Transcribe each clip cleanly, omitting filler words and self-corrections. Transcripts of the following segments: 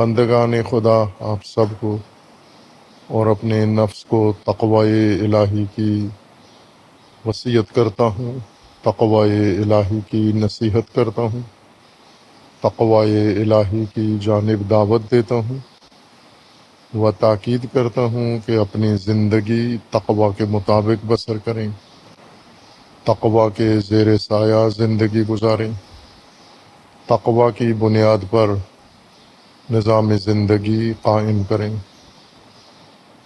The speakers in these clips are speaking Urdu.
بندگان خدا آپ سب کو اور اپنے نفس کو تقوی الہی کی وصیت کرتا ہوں، تقوی الہی کی نصیحت کرتا ہوں، تقوی الہی کی جانب دعوت دیتا ہوں و تاکید کرتا ہوں کہ اپنی زندگی تقوی کے مطابق بسر کریں، تقوی کے زیر سایہ زندگی گزاریں، تقوی کی بنیاد پر نظام زندگی قائم کریں۔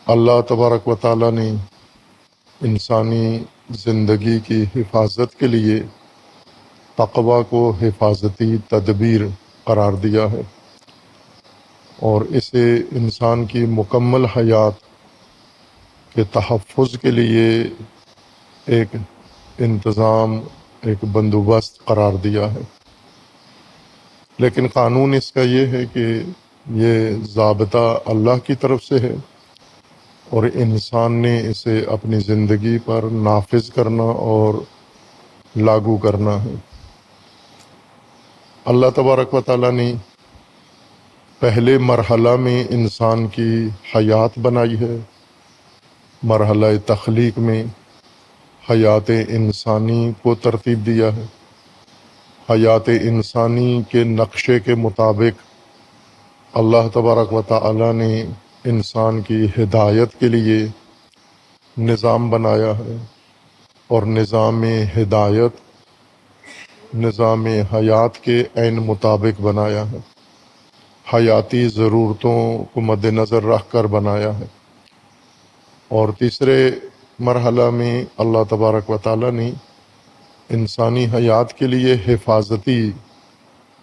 اللہ تبارک و تعالیٰ نے انسانی زندگی کی حفاظت کے لیے تقوی کو حفاظتی تدبیر قرار دیا ہے اور اسے انسان کی مکمل حیات کے تحفظ کے لیے ایک انتظام، ایک بندوبست قرار دیا ہے۔ لیکن قانون اس کا یہ ہے کہ یہ ضابطہ اللہ کی طرف سے ہے اور انسان نے اسے اپنی زندگی پر نافذ کرنا اور لاگو کرنا ہے۔ اللہ تبارک و تعالیٰ نے پہلے مرحلہ میں انسان کی حیات بنائی ہے، مرحلہ تخلیق میں حیات انسانی کو ترتیب دیا ہے۔ حیات انسانی کے نقشے کے مطابق اللہ تبارک و تعالیٰ نے انسان کی ہدایت کے لیے نظام بنایا ہے اور نظام ہدایت نظام حیات کے عین مطابق بنایا ہے، حیاتی ضرورتوں کو مد نظر رکھ کر بنایا ہے۔ اور تیسرے مرحلہ میں اللہ تبارک و تعالیٰ نے انسانی حیات کے لیے حفاظتی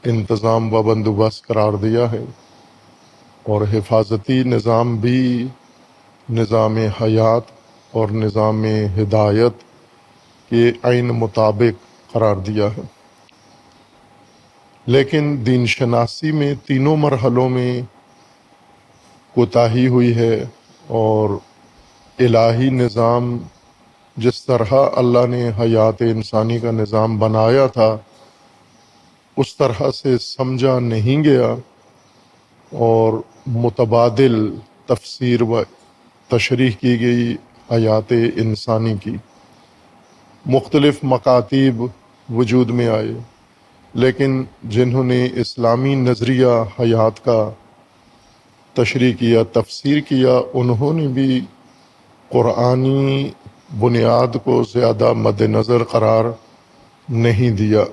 انتظام و بندوبست قرار دیا ہے، اور حفاظتی نظام بھی نظام حیات اور نظام ہدایت کے عین مطابق قرار دیا ہے۔ لیکن دین شناسی میں تینوں مرحلوں میں کوتاہی ہوئی ہے، اور الہی نظام جس طرح اللہ نے حیات انسانی کا نظام بنایا تھا اس طرح سے سمجھا نہیں گیا، اور متبادل تفسیر و تشریح کی گئی حیات انسانی کی۔ مختلف مکاتیب وجود میں آئے، لیکن جنہوں نے اسلامی نظریہ حیات کا تشریح کیا، تفسیر کیا، انہوں نے بھی قرآنی بنیاد کو زیادہ مد نظر قرار نہیں دیا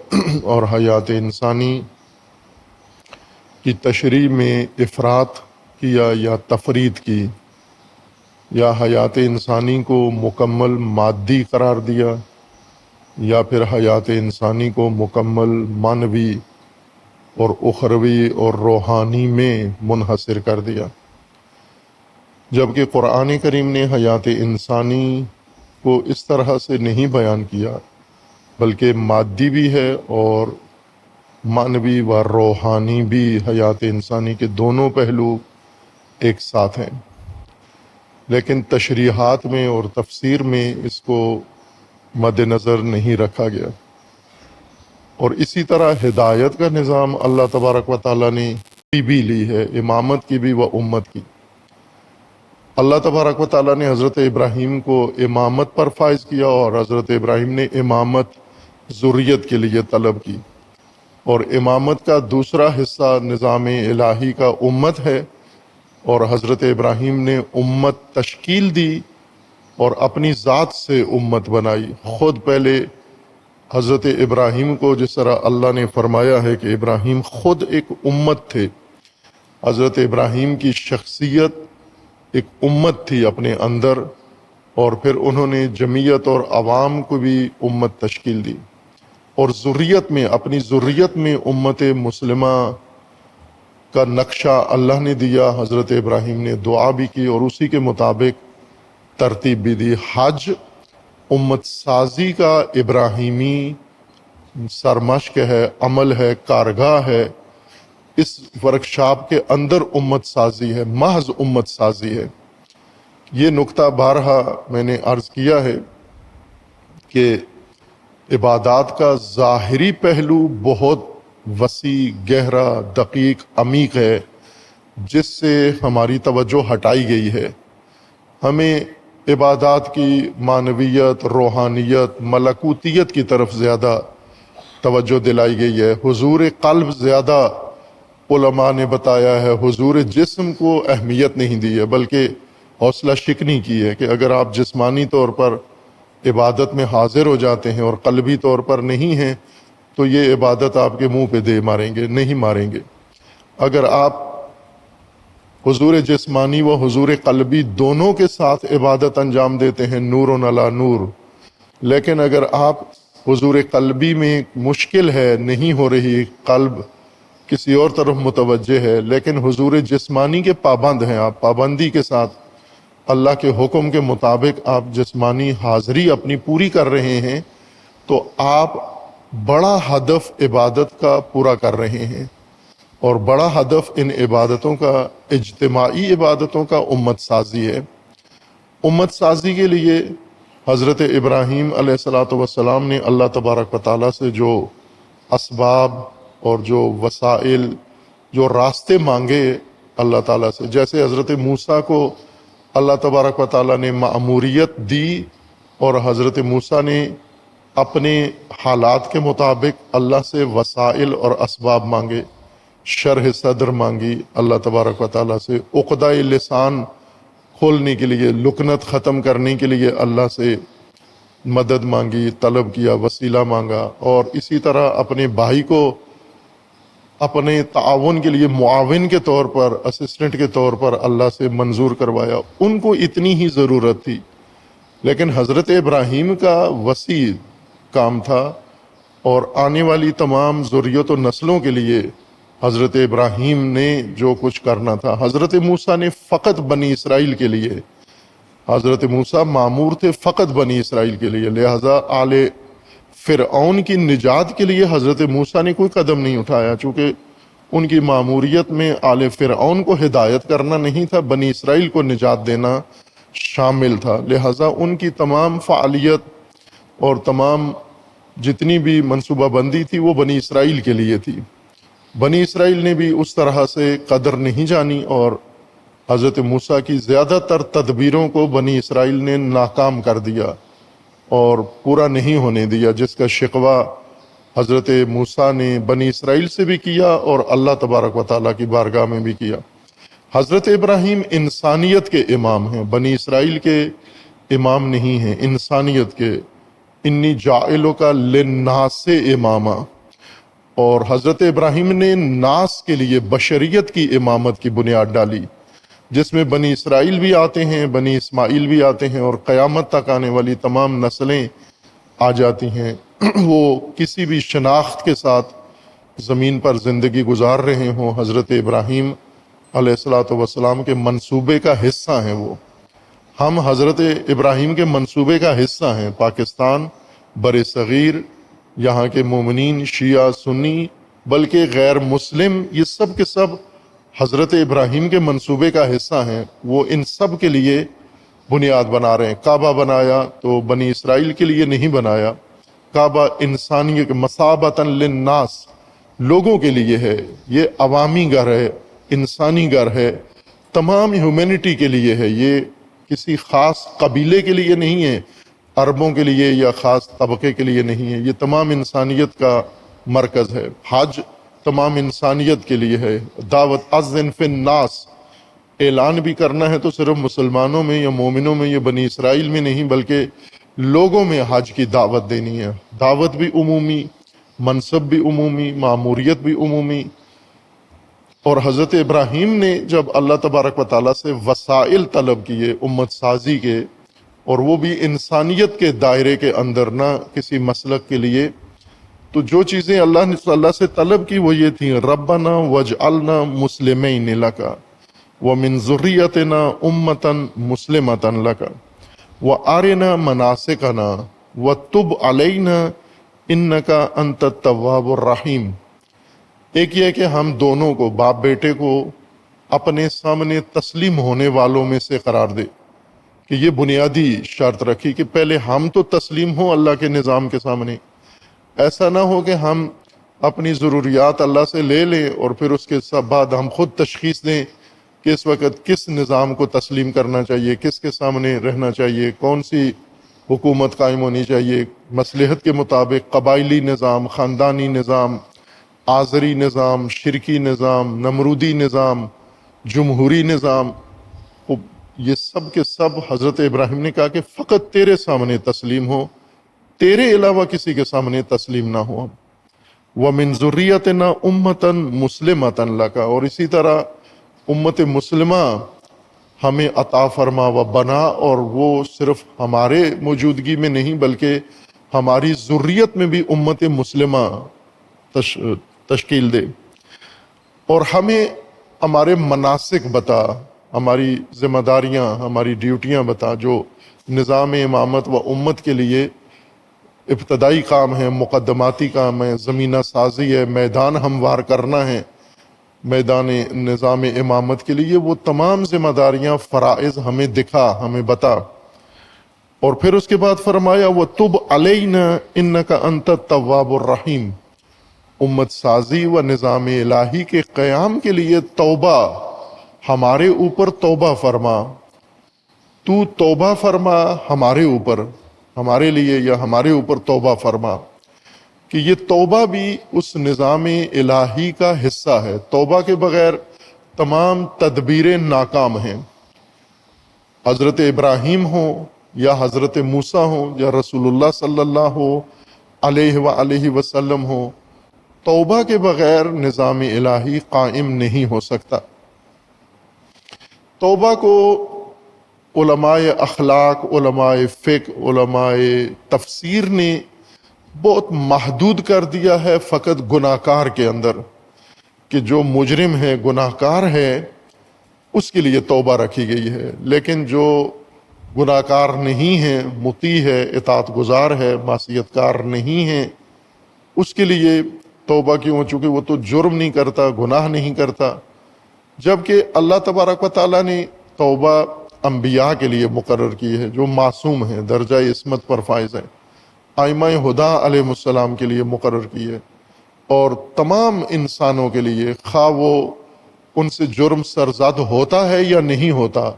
اور حیات انسانی کی تشریح میں افراط کیا یا تفرید کی، یا حیات انسانی کو مکمل مادی قرار دیا یا پھر حیات انسانی کو مکمل معنوی اور اخروی اور روحانی میں منحصر کر دیا۔ جبکہ قرآن کریم نے حیات انسانی کو اس طرح سے نہیں بیان کیا، بلکہ مادی بھی ہے اور معنوی و روحانی بھی، حیات انسانی کے دونوں پہلو ایک ساتھ ہیں، لیکن تشریحات میں اور تفسیر میں اس کو مد نظر نہیں رکھا گیا۔ اور اسی طرح ہدایت کا نظام اللہ تبارک و تعالیٰ نے بھی لی ہے، امامت کی بھی و امت کی۔ اللہ تبارک و تعالیٰ نے حضرت ابراہیم کو امامت پر فائز کیا، اور حضرت ابراہیم نے امامت ذریت کے لیے طلب کی، اور امامت کا دوسرا حصہ نظام الہی کا امت ہے، اور حضرت ابراہیم نے امت تشکیل دی اور اپنی ذات سے امت بنائی۔ خود پہلے حضرت ابراہیم کو جس طرح اللہ نے فرمایا ہے کہ ابراہیم خود ایک امت تھے، حضرت ابراہیم کی شخصیت ایک امت تھی اپنے اندر، اور پھر انہوں نے جمعیت اور عوام کو بھی امت تشکیل دی، اور ذریت میں، اپنی ذریت میں امت مسلمہ کا نقشہ اللہ نے دیا۔ حضرت ابراہیم نے دعا بھی کی اور اسی کے مطابق ترتیب بھی دی۔ حج امت سازی کا ابراہیمی سرمشق ہے، عمل ہے، کارگاہ ہے۔ اس ورکشاپ کے اندر امت سازی ہے، محض امت سازی ہے۔ یہ نقطہ بارہا میں نے عرض کیا ہے کہ عبادات کا ظاہری پہلو بہت وسیع، گہرا، دقیق، عمیق ہے، جس سے ہماری توجہ ہٹائی گئی ہے۔ ہمیں عبادات کی معنویت، روحانیت، ملکوتیت کی طرف زیادہ توجہ دلائی گئی ہے۔ حضور قلب زیادہ علماء نے بتایا ہے، حضور جسم کو اہمیت نہیں دی ہے، بلکہ حوصلہ شکنی کی ہے کہ اگر آپ جسمانی طور پر عبادت میں حاضر ہو جاتے ہیں اور قلبی طور پر نہیں ہیں تو یہ عبادت آپ کے منہ پہ دے ماریں گے، نہیں ماریں گے۔ اگر آپ حضور جسمانی و حضور قلبی دونوں کے ساتھ عبادت انجام دیتے ہیں، نور علی نور، لیکن اگر آپ حضور قلبی میں مشکل ہے، نہیں ہو رہی، قلب کسی اور طرف متوجہ ہے، لیکن حضور جسمانی کے پابند ہیں، آپ پابندی کے ساتھ اللہ کے حکم کے مطابق آپ جسمانی حاضری اپنی پوری کر رہے ہیں، تو آپ بڑا ہدف عبادت کا پورا کر رہے ہیں۔ اور بڑا ہدف ان عبادتوں کا، اجتماعی عبادتوں کا، امت سازی ہے۔ امت سازی کے لیے حضرت ابراہیم علیہ السلام نے اللہ تبارک و تعالیٰ سے جو اسباب اور جو وسائل، جو راستے مانگے اللہ تعالیٰ سے، جیسے حضرت موسیٰ کو اللہ تبارک و تعالیٰ نے مأموریت دی اور حضرت موسیٰ نے اپنے حالات کے مطابق اللہ سے وسائل اور اسباب مانگے، شرح صدر مانگی اللہ تبارک و تعالیٰ سے، عقدہ لسان کھولنے کے لیے، لکنت ختم کرنے کے لیے اللہ سے مدد مانگی، طلب کیا، وسیلہ مانگا، اور اسی طرح اپنے بھائی کو اپنے تعاون کے لیے معاون کے طور پر، اسسٹنٹ کے طور پر اللہ سے منظور کروایا۔ ان کو اتنی ہی ضرورت تھی، لیکن حضرت ابراہیم کا وسیع کام تھا، اور آنے والی تمام ذریت و نسلوں کے لیے حضرت ابراہیم نے جو کچھ کرنا تھا۔ حضرت موسیٰ نے فقط بنی اسرائیل کے لیے، حضرت موسیٰ مامور تھے فقط بنی اسرائیل کے لیے، لہذا آل فرعون کی نجات کے لیے حضرت موسیٰ نے کوئی قدم نہیں اٹھایا، چونکہ ان کی ماموریت میں آل فرعون کو ہدایت کرنا نہیں تھا، بنی اسرائیل کو نجات دینا شامل تھا۔ لہذا ان کی تمام فعالیت اور تمام جتنی بھی منصوبہ بندی تھی وہ بنی اسرائیل کے لیے تھی۔ بنی اسرائیل نے بھی اس طرح سے قدر نہیں جانی، اور حضرت موسیٰ کی زیادہ تر تدبیروں کو بنی اسرائیل نے ناکام کر دیا اور پورا نہیں ہونے دیا، جس کا شکوہ حضرت موسیٰ نے بنی اسرائیل سے بھی کیا اور اللہ تبارک و تعالیٰ کی بارگاہ میں بھی کیا۔ حضرت ابراہیم انسانیت کے امام ہیں، بنی اسرائیل کے امام نہیں ہیں، انسانیت کے۔ انی جاعلک للناس اماما، اور حضرت ابراہیم نے ناس کے لیے بشریت کی امامت کی بنیاد ڈالی، جس میں بنی اسرائیل بھی آتے ہیں، بنی اسماعیل بھی آتے ہیں، اور قیامت تک آنے والی تمام نسلیں آ جاتی ہیں۔ وہ کسی بھی شناخت کے ساتھ زمین پر زندگی گزار رہے ہوں، حضرت ابراہیم علیہ السلام کے منصوبے کا حصہ ہیں وہ۔ ہم حضرت ابراہیم کے منصوبے کا حصہ ہیں۔ پاکستان، بر صغیر، یہاں کے مومنین، شیعہ، سنی، بلکہ غیر مسلم، یہ سب کے سب حضرت ابراہیم کے منصوبے کا حصہ ہیں۔ وہ ان سب کے لیے بنیاد بنا رہے ہیں۔ کعبہ بنایا تو بنی اسرائیل کے لیے نہیں بنایا، کعبہ انسانیت، مثابۃ للناس، لوگوں کے لیے ہے، یہ عوامی گھر ہے، انسانی گھر ہے، تمام ہیومینٹی کے لیے ہے، یہ کسی خاص قبیلے کے لیے نہیں ہے، عربوں کے لیے یا خاص طبقے کے لیے نہیں ہے، یہ تمام انسانیت کا مرکز ہے۔ حج تمام انسانیت کے لیے ہے۔ دعوت اذن فی الناس، اعلان بھی کرنا ہے تو صرف مسلمانوں میں یا مومنوں میں یا بنی اسرائیل میں نہیں، بلکہ لوگوں میں حج کی دعوت دینی ہے۔ دعوت بھی عمومی، منصب بھی عمومی، ماموریت بھی عمومی۔ اور حضرت ابراہیم نے جب اللہ تبارک و تعالیٰ سے وسائل طلب کیے امت سازی کے، اور وہ بھی انسانیت کے دائرے کے اندر، نہ کسی مسلک کے لیے، تو جو چیزیں اللہ نے اللہ سے طلب کی وہ یہ تھیں: ربنا وجعلنا مسلمین لک ومن ذریتنا امتا مسلمتا لک وارنا مناسکنا وتب علینا انک انت التواب الرحیم۔ ایک یہ ہے کہ ہم دونوں کو، باپ بیٹے کو، اپنے سامنے تسلیم ہونے والوں میں سے قرار دے، کہ یہ بنیادی شرط رکھی کہ پہلے ہم تو تسلیم ہوں اللہ کے نظام کے سامنے۔ ایسا نہ ہو کہ ہم اپنی ضروریات اللہ سے لے لیں اور پھر اس کے بعد ہم خود تشخیص دیں کہ اس وقت کس نظام کو تسلیم کرنا چاہیے، کس کے سامنے رہنا چاہیے، کون سی حکومت قائم ہونی چاہیے، مصلحت کے مطابق قبائلی نظام، خاندانی نظام، آزری نظام، شرکی نظام، نمرودی نظام، جمہوری نظام۔ یہ سب کے سب حضرت ابراہیم نے کہا کہ فقط تیرے سامنے تسلیم ہو، تیرے علاوہ کسی کے سامنے تسلیم نہ ہو۔ وَمِن ذُرِّيَّتِنَا أُمَّةً مُسْلِمَةً لَكَ، اور اسی طرح امت مسلمہ ہمیں عطا فرما و بنا، اور وہ صرف ہمارے موجودگی میں نہیں بلکہ ہماری ذریت میں بھی امت مسلمہ تشکیل دے، اور ہمیں ہمارے مناسک بتا، ہماری ذمہ داریاں، ہماری ڈیوٹیاں بتا، جو نظام امامت و امت کے لیے ابتدائی کام ہے، مقدماتی کام ہے، زمینہ سازی ہے، میدان ہموار کرنا ہے میدان نظام امامت کے لیے، وہ تمام ذمہ داریاں، فرائض ہمیں دکھا، ہمیں بتا۔ اور پھر اس کے بعد فرمایا وَتُبْ عَلَيْنَا إِنَّكَ أَنْتَ التَّوَّابُ الرَّحِيمُ، امت سازی و نظام الہی کے قیام کے لیے توبہ، ہمارے اوپر توبہ فرما، تو توبہ فرما ہمارے اوپر، ہمارے لیے یا ہمارے اوپر توبہ فرما، کہ یہ توبہ بھی اس نظام الہی کا حصہ ہے۔ توبہ کے بغیر تمام تدبیریں ناکام ہیں، حضرت ابراہیم ہوں یا حضرت موسیٰ ہوں یا رسول اللہ صلی اللہ علیہ وآلہ وسلم ہوں، توبہ کے بغیر نظام الہی قائم نہیں ہو سکتا۔ توبہ کو علماء اخلاق، علماء فقہ، علماء تفسیر نے بہت محدود کر دیا ہے فقط گناہ کار کے اندر، کہ جو مجرم ہے، گناہ کار ہے، اس کے لیے توبہ رکھی گئی ہے، لیکن جو گناہ کار نہیں ہے، مطیع ہے، اطاعت گزار ہے، معصیت کار نہیں ہے، اس کے لیے توبہ کیوں؟ چونکہ وہ تو جرم نہیں کرتا، گناہ نہیں کرتا۔ جبکہ اللہ تبارک و تعالیٰ نے توبہ انبیاء کے لیے مقرر کی ہے، جو معصوم ہیں، درجہ عصمت پر فائز ہیں، ائمہ ہدیٰ علیہ السلام کے لیے مقرر کی ہے، اور تمام انسانوں کے لیے، خواہ وہ ان سے جرم سرزد ہوتا ہے یا نہیں ہوتا،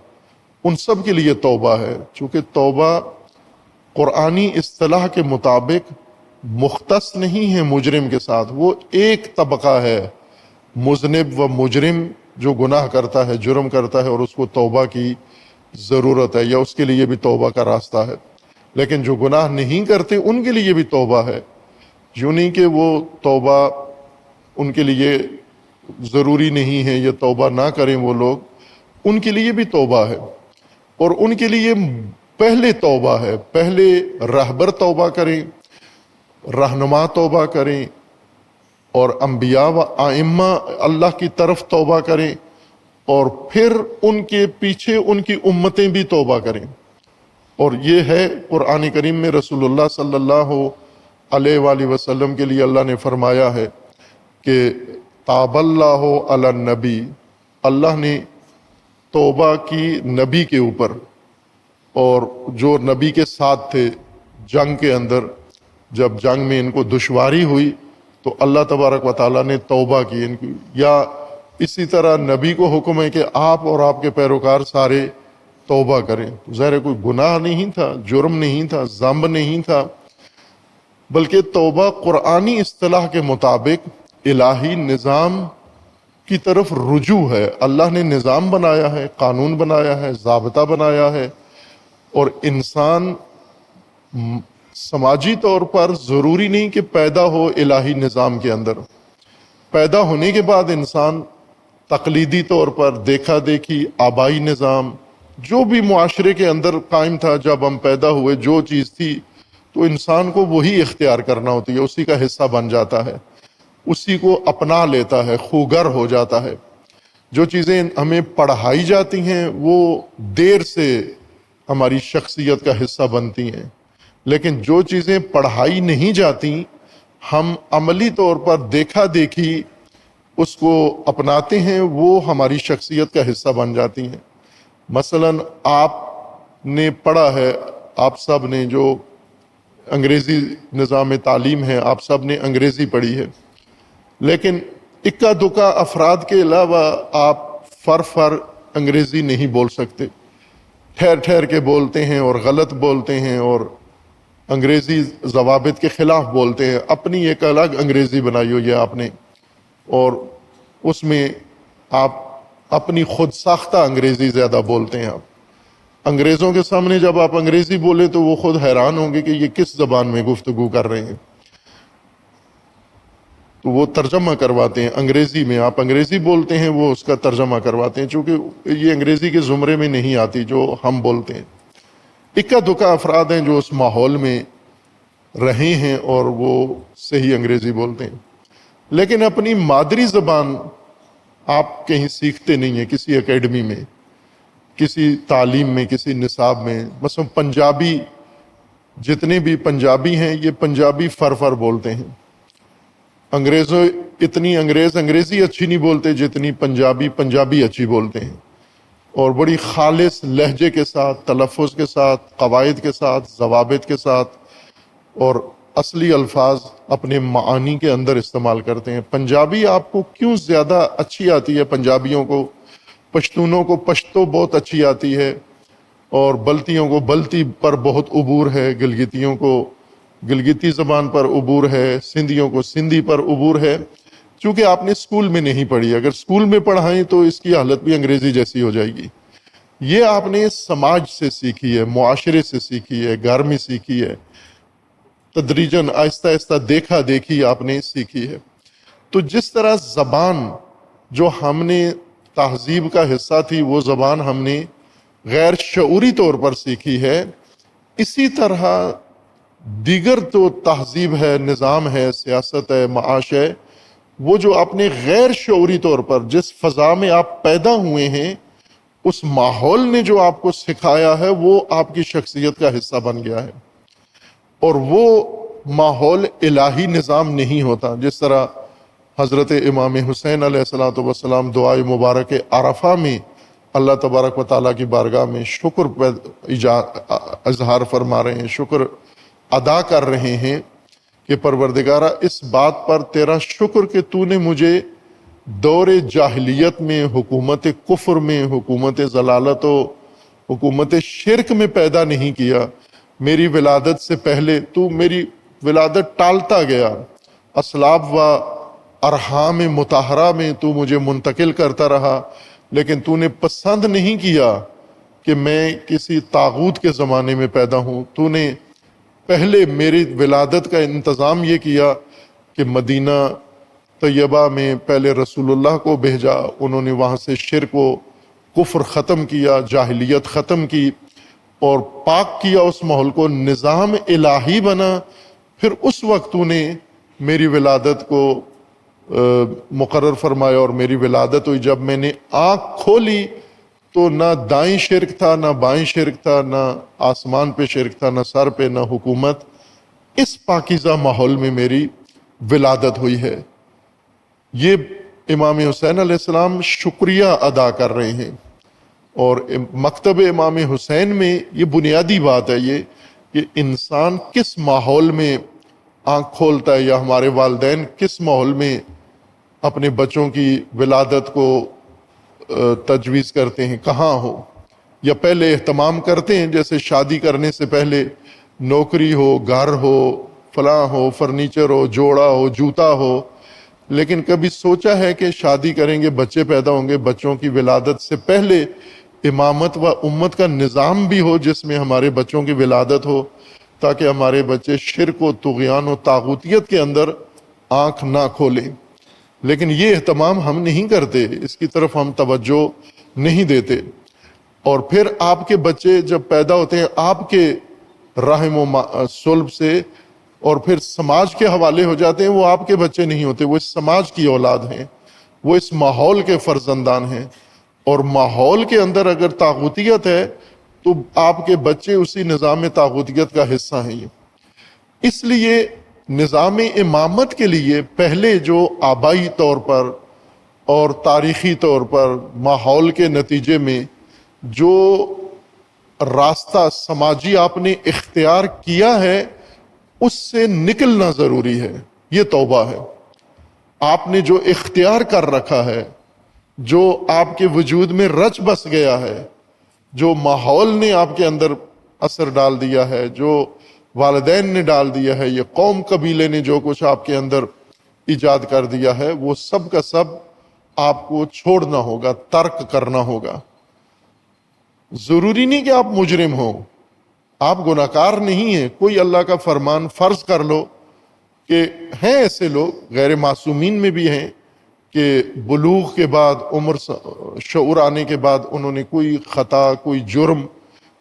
ان سب کے لیے توبہ ہے۔ چونکہ توبہ قرآنی اصطلاح کے مطابق مختص نہیں ہے مجرم کے ساتھ، وہ ایک طبقہ ہے، مذنب و مجرم، جو گناہ کرتا ہے، جرم کرتا ہے اور اس کو توبہ کی ضرورت ہے، یا اس کے لیے بھی توبہ کا راستہ ہے۔ لیکن جو گناہ نہیں کرتے ان کے لیے بھی توبہ ہے، یوں نہیں کہ وہ توبہ ان کے لیے ضروری نہیں ہے، یا توبہ نہ کریں وہ لوگ، ان کے لیے بھی توبہ ہے، اور ان کے لیے پہلے توبہ ہے، پہلے رہبر توبہ کریں، رہنما توبہ کریں، اور انبیاء و ائمہ اللہ کی طرف توبہ کریں، اور پھر ان کے پیچھے ان کی امتیں بھی توبہ کریں۔ اور یہ ہے قرآن کریم میں رسول اللہ صلی اللہ علیہ وآلہ وسلم کے لیے اللہ نے فرمایا ہے کہ تاب اللہ علی النبی، اللہ نے توبہ کی نبی کے اوپر، اور جو نبی کے ساتھ تھے جنگ کے اندر، جب جنگ میں ان کو دشواری ہوئی تو اللہ تبارک و تعالیٰ نے توبہ کی ان کی۔ یا اسی طرح نبی کو حکم ہے کہ آپ اور آپ کے پیروکار سارے توبہ کریں۔ ظاہر کوئی گناہ نہیں تھا، جرم نہیں تھا، ذنب نہیں تھا، بلکہ توبہ قرآنی اصطلاح کے مطابق الہی نظام کی طرف رجوع ہے۔ اللہ نے نظام بنایا ہے، قانون بنایا ہے، ضابطہ بنایا ہے، اور انسان سماجی طور پر ضروری نہیں کہ پیدا ہو الہی نظام کے اندر، پیدا ہونے کے بعد انسان تقلیدی طور پر دیکھا دیکھی، آبائی نظام جو بھی معاشرے کے اندر قائم تھا، جب ہم پیدا ہوئے جو چیز تھی تو انسان کو وہی اختیار کرنا ہوتی ہے، اسی کا حصہ بن جاتا ہے، اسی کو اپنا لیتا ہے، خوگر ہو جاتا ہے۔ جو چیزیں ہمیں پڑھائی جاتی ہیں وہ دیر سے ہماری شخصیت کا حصہ بنتی ہیں، لیکن جو چیزیں پڑھائی نہیں جاتی، ہم عملی طور پر دیکھا دیکھی اس کو اپناتے ہیں، وہ ہماری شخصیت کا حصہ بن جاتی ہیں۔ مثلا آپ نے پڑھا ہے، آپ سب نے، جو انگریزی نظام تعلیم ہے، آپ سب نے انگریزی پڑھی ہے، لیکن اکا دکا افراد کے علاوہ آپ فر انگریزی نہیں بول سکتے، ٹھہر ٹھہر کے بولتے ہیں اور غلط بولتے ہیں اور انگریزی ضوابط کے خلاف بولتے ہیں. اپنی ایک الگ انگریزی بنائی ہوئی ہے آپ نے، اور اس میں آپ اپنی خود ساختہ انگریزی زیادہ بولتے ہیں. آپ انگریزوں کے سامنے جب آپ انگریزی بولیں تو وہ خود حیران ہوں گے کہ یہ کس زبان میں گفتگو کر رہے ہیں. تو وہ ترجمہ کرواتے ہیں انگریزی میں، آپ انگریزی بولتے ہیں وہ اس کا ترجمہ کرواتے ہیں، چونکہ یہ انگریزی کے زمرے میں نہیں آتی جو ہم بولتے ہیں. اکا دکا افراد ہیں جو اس ماحول میں رہے ہیں اور وہ صحیح انگریزی بولتے ہیں. لیکن اپنی مادری زبان آپ کہیں سیکھتے نہیں ہیں، کسی اکیڈمی میں، کسی تعلیم میں، کسی نصاب میں. مثلا پنجابی، جتنے بھی پنجابی ہیں یہ پنجابی فر بولتے ہیں. انگریزی اچھی نہیں بولتے جتنی پنجابی اچھی بولتے ہیں، اور بڑی خالص لہجے کے ساتھ، تلفظ کے ساتھ، قواعد کے ساتھ، ضوابط کے ساتھ، اور اصلی الفاظ اپنے معانی کے اندر استعمال کرتے ہیں. پنجابی آپ کو کیوں زیادہ اچھی آتی ہے؟ پنجابیوں کو، پشتونوں کو پشتو بہت اچھی آتی ہے، اور بلتیوں کو بلتی پر بہت عبور ہے، گلگتیوں کو گلگتی زبان پر عبور ہے، سندھیوں کو سندھی پر عبور ہے، چونکہ آپ نے اسکول میں نہیں پڑھی. اگر اسکول میں پڑھائیں تو اس کی حالت بھی انگریزی جیسی ہو جائے گی. یہ آپ نے سماج سے سیکھی ہے، معاشرے سے سیکھی ہے، گھر میں سیکھی ہے، تدریجاً آہستہ آہستہ دیکھا دیکھی آپ نے سیکھی ہے. تو جس طرح زبان جو ہم نے تہذیب کا حصہ تھی، وہ زبان ہم نے غیر شعوری طور پر سیکھی ہے، اسی طرح دیگر تو تہذیب ہے، نظام ہے، سیاست ہے، معاش ہے، وہ جو آپ نے غیر شعوری طور پر جس فضا میں آپ پیدا ہوئے ہیں، اس ماحول نے جو آپ کو سکھایا ہے وہ آپ کی شخصیت کا حصہ بن گیا ہے. اور وہ ماحول الہی نظام نہیں ہوتا. جس طرح حضرت امام حسین علیہ السلام دعائے مبارک عرفہ میں اللہ تبارک و تعالیٰ کی بارگاہ میں شکر اظہار فرما رہے ہیں، شکر ادا کر رہے ہیں کہ پروردگارہ اس بات پر تیرا شکر کہ تو نے مجھے دور جاہلیت میں، حکومت کفر میں، حکومت ضلالت و حکومت شرک میں پیدا نہیں کیا. میری ولادت سے پہلے تو میری ولادت ٹالتا گیا، اسلاب و ارحام مطہرہ میں تو مجھے منتقل کرتا رہا، لیکن تو نے پسند نہیں کیا کہ میں کسی طاغوت کے زمانے میں پیدا ہوں. تو نے پہلے میری ولادت کا انتظام یہ کیا کہ مدینہ طیبہ میں پہلے رسول اللہ کو بھیجا، انہوں نے وہاں سے شرک و کفر ختم کیا، جاہلیت ختم کی، اور پاک کیا اس ماحول کو، نظام الہی بنا. پھر اس وقت تو نے میری ولادت کو مقرر فرمایا، اور میری ولادت ہوئی. جب میں نے آنکھ کھولی تو نہ دائیں شرک تھا، نہ بائیں شرک تھا، نہ آسمان پہ شرک تھا، نہ سر پہ، نہ حکومت. اس پاکیزہ ماحول میں میری ولادت ہوئی ہے. یہ امام حسین علیہ السلام شکریہ ادا کر رہے ہیں. اور مکتب امام حسین میں یہ بنیادی بات ہے یہ کہ انسان کس ماحول میں آنکھ کھولتا ہے، یا ہمارے والدین کس ماحول میں اپنے بچوں کی ولادت کو تجویز کرتے ہیں، کہاں ہو، یا پہلے اہتمام کرتے ہیں جیسے شادی کرنے سے پہلے نوکری ہو، گھر ہو، فلاں ہو، فرنیچر ہو، جوڑا ہو، جوتا ہو. لیکن کبھی سوچا ہے کہ شادی کریں گے، بچے پیدا ہوں گے، بچوں کی ولادت سے پہلے امامت و امت کا نظام بھی ہو جس میں ہمارے بچوں کی ولادت ہو، تاکہ ہمارے بچے شرک و طغیان و طاغوتیت کے اندر آنکھ نہ کھولیں. لیکن یہ اہتمام ہم نہیں کرتے، اس کی طرف ہم توجہ نہیں دیتے. اور پھر آپ کے بچے جب پیدا ہوتے ہیں آپ کے رحم و صلب سے، اور پھر سماج کے حوالے ہو جاتے ہیں، وہ آپ کے بچے نہیں ہوتے، وہ اس سماج کی اولاد ہیں، وہ اس ماحول کے فرزندان ہیں. اور ماحول کے اندر اگر طاغوتیت ہے تو آپ کے بچے اسی نظام طاغوتیت کا حصہ ہیں. اس لیے نظام امامت کے لیے پہلے جو آبائی طور پر اور تاریخی طور پر ماحول کے نتیجے میں جو راستہ سماجی آپ نے اختیار کیا ہے اس سے نکلنا ضروری ہے. یہ توبہ ہے. آپ نے جو اختیار کر رکھا ہے جو آپ کے وجود میں رچ بس گیا ہے، جو ماحول نے آپ کے اندر اثر ڈال دیا ہے، جو والدین نے ڈال دیا ہے، یہ قوم قبیلے نے جو کچھ آپ کے اندر ایجاد کر دیا ہے، وہ سب کا سب آپ کو چھوڑنا ہوگا، ترک کرنا ہوگا۔ ضروری نہیں کہ آپ مجرم ہو، آپ گناہگار نہیں ہیں۔ کوئی اللہ کا فرمان فرض کر لو کہ ہیں ایسے لوگ غیر معصومین میں بھی ہیں کہ بلوغ کے بعد، عمر شعور آنے کے بعد انہوں نے کوئی خطا، کوئی جرم،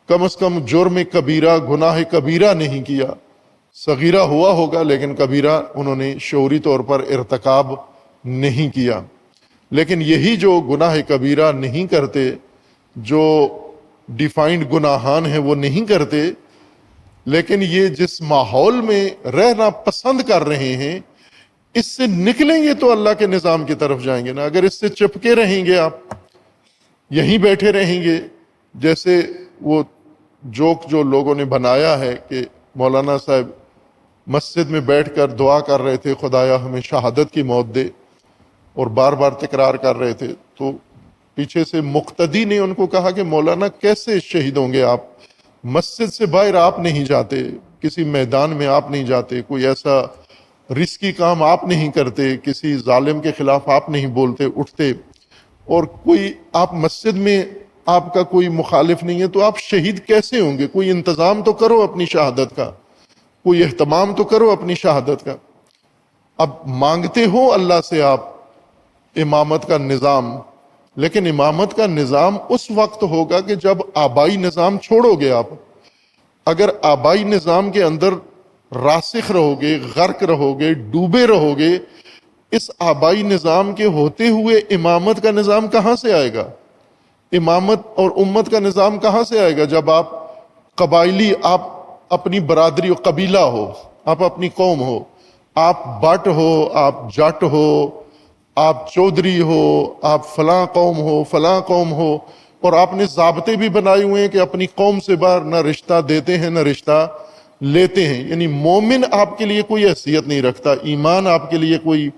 کم از کم جرم کبیرہ، گناہ کبیرہ نہیں کیا، صغیرہ ہوا ہوگا لیکن کبیرہ انہوں نے شعوری طور پر ارتکاب نہیں کیا۔ لیکن یہی جو گناہ کبیرہ نہیں کرتے، جو ڈیفائنڈ گناہان ہیں وہ نہیں کرتے، لیکن یہ جس ماحول میں رہنا پسند کر رہے ہیں، اس سے نکلیں گے تو اللہ کے نظام کی طرف جائیں گے نا۔ اگر اس سے چپکے رہیں گے، آپ یہیں بیٹھے رہیں گے، جیسے وہ جوک جو لوگوں نے بنایا ہے کہ مولانا صاحب مسجد میں بیٹھ کر دعا کر رہے تھے، خدایا ہمیں شہادت کی موت دے، اور بار بار تکرار کر رہے تھے، تو پیچھے سے مقتدی نے ان کو کہا کہ مولانا کیسے شہید ہوں گے آپ؟ مسجد سے باہر آپ نہیں جاتے، کسی میدان میں آپ نہیں جاتے، کوئی ایسا رسکی کام آپ نہیں کرتے، کسی ظالم کے خلاف آپ نہیں بولتے اٹھتے، اور کوئی آپ مسجد میں آپ کا کوئی مخالف نہیں ہے، تو آپ شہید کیسے ہوں گے؟ کوئی انتظام تو کرو اپنی شہادت کا، کوئی اہتمام تو کرو اپنی شہادت کا۔ اب مانگتے ہو اللہ سے آپ امامت کا نظام، لیکن امامت کا نظام اس وقت ہوگا کہ جب آبائی نظام چھوڑو گے آپ۔ اگر آبائی نظام کے اندر راسخ رہو گے، غرق رہو گے، ڈوبے رہو گے، اس آبائی نظام کے ہوتے ہوئے امامت کا نظام کہاں سے آئے گا؟ امامت اور امت کا نظام کہاں سے آئے گا جب آپ قبائلی، آپ اپنی برادری و قبیلہ ہو، آپ اپنی قوم ہو، آپ بٹ ہو، آپ جٹ ہو، آپ چودھری ہو، آپ فلاں قوم ہو، فلاں قوم ہو، اور آپ نے ضابطے بھی بنائے ہوئے ہیں کہ اپنی قوم سے باہر نہ رشتہ دیتے ہیں نہ رشتہ لیتے ہیں۔ یعنی مومن آپ کے لیے کوئی حیثیت نہیں رکھتا، ایمان آپ کے لیے کوئی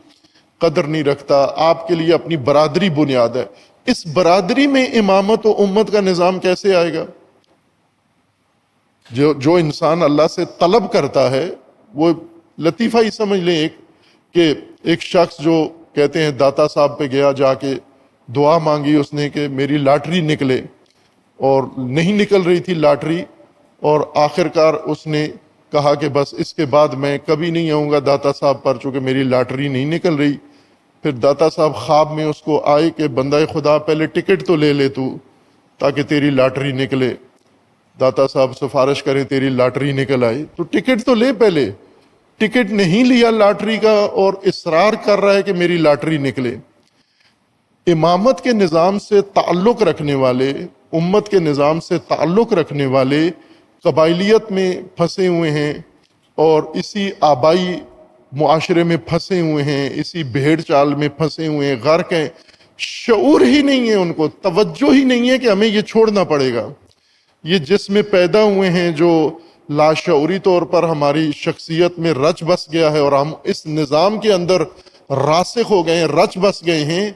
قدر نہیں رکھتا، آپ کے لیے اپنی برادری بنیاد ہے۔ اس برادری میں امامت و امت کا نظام کیسے آئے گا؟ جو انسان اللہ سے طلب کرتا ہے، وہ لطیفہ ہی سمجھ لیں کہ ایک شخص جو کہتے ہیں داتا صاحب پہ گیا، جا کے دعا مانگی اس نے کہ میری لاٹری نکلے، اور نہیں نکل رہی تھی لاٹری، اور آخرکار اس نے کہا کہ بس اس کے بعد میں کبھی نہیں آؤں گا داتا صاحب پر، چونکہ میری لاٹری نہیں نکل رہی۔ پھر داتا صاحب خواب میں اس کو آئے کہ بندہ خدا پہلے ٹکٹ تو لے لے تو، تاکہ تیری لاٹری نکلے۔ داتا صاحب سفارش کریں تیری لاٹری نکل آئی، تو ٹکٹ تو لے، پہلے ٹکٹ نہیں لیا لاٹری کا، اور اصرار کر رہا ہے کہ میری لاٹری نکلے۔ امامت کے نظام سے تعلق رکھنے والے، امت کے نظام سے تعلق رکھنے والے قبائلیت میں پھنسے ہوئے ہیں، اور اسی آبائی معاشرے میں پھنسے ہوئے ہیں، اسی بھیڑ چال میں پھنسے ہوئے ہیں، غرق ہیں، شعور ہی نہیں ہے ان کو، توجہ ہی نہیں ہے کہ ہمیں یہ چھوڑنا پڑے گا۔ یہ جس میں پیدا ہوئے ہیں، جو لاشعوری طور پر ہماری شخصیت میں رچ بس گیا ہے، اور ہم اس نظام کے اندر راسخ ہو گئے ہیں، رچ بس گئے ہیں،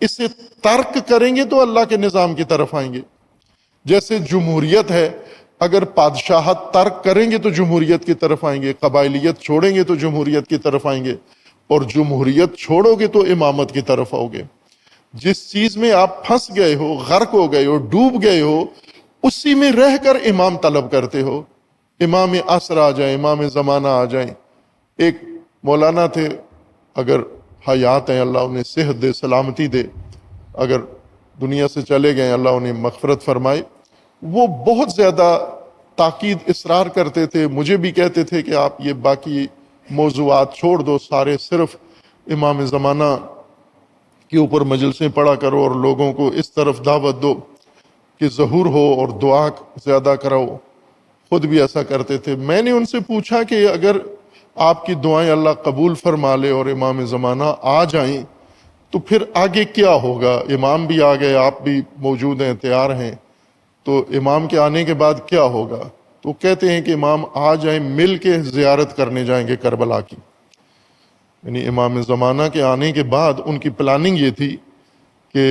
اسے ترک کریں گے تو اللہ کے نظام کی طرف آئیں گے۔ جیسے جمہوریت ہے، اگر بادشاہت ترک کریں گے تو جمہوریت کی طرف آئیں گے، قبائلیت چھوڑیں گے تو جمہوریت کی طرف آئیں گے، اور جمہوریت چھوڑو گے تو امامت کی طرف آؤ گے۔ جس چیز میں آپ پھنس گئے ہو، غرق ہو گئے ہو، ڈوب گئے ہو، اسی میں رہ کر امام طلب کرتے ہو۔ امام عصر آ جائیں، امام زمانہ آ جائیں۔ ایک مولانا تھے، اگر حیات ہیں اللہ انہیں صحت دے، سلامتی دے، اگر دنیا سے چلے گئے اللہ انہیں مغفرت فرمائے، وہ بہت زیادہ تاکید اصرار کرتے تھے، مجھے بھی کہتے تھے کہ آپ یہ باقی موضوعات چھوڑ دو، سارے صرف امام زمانہ کے اوپر مجلسیں پڑھا کرو، اور لوگوں کو اس طرف دعوت دو کہ ظہور ہو اور دعا زیادہ کراؤ۔ خود بھی ایسا کرتے تھے۔ میں نے ان سے پوچھا کہ اگر آپ کی دعائیں اللہ قبول فرما لے اور امام زمانہ آ جائیں تو پھر آگے کیا ہوگا؟ امام بھی آ گئے، آپ بھی موجود ہیں، تیار ہیں، تو امام کے آنے کے بعد کیا ہوگا؟ تو کہتے ہیں کہ امام آ جائیں، مل کے زیارت کرنے جائیں گے کربلا کی۔ یعنی امام زمانہ کے آنے کے بعد ان کی پلاننگ یہ تھی کہ